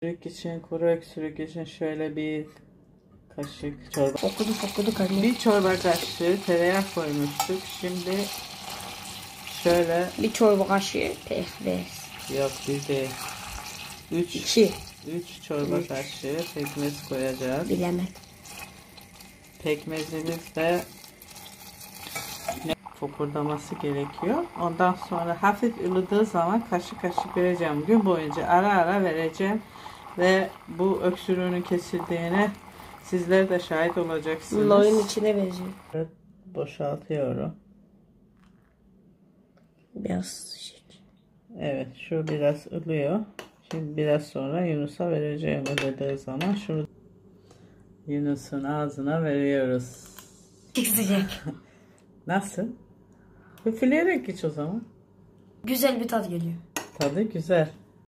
Öksürük için, kuru öksürük için şöyle bir kaşık çorba. Okuduk anne. Bir çorba kaşığı tereyağı koymuştuk. Şimdi şöyle Bir çorba kaşığı pekmez. yok bir de 2. 3 çorba kaşığı pekmez koyacağız. Bilemem. Pekmezimiz de fokurdaması gerekiyor. Ondan sonra hafif ılıdığı zaman kaşık kaşık vereceğim. Gün boyunca ara ara vereceğim. Ve bu öksürüğünün kesildiğine sizler de şahit olacaksınız. Loyun içine vereceğim. Evet, boşaltıyorum. Biraz şey. Evet, şu biraz ılıyor. Şimdi biraz sonra Yunus'a vereceğim ılıdığı zaman. Şu Yunus'un ağzına veriyoruz. Çok sıcak. Nasıl? Üfleyerek iç o zaman. Güzel bir tat geliyor. Tadı güzel.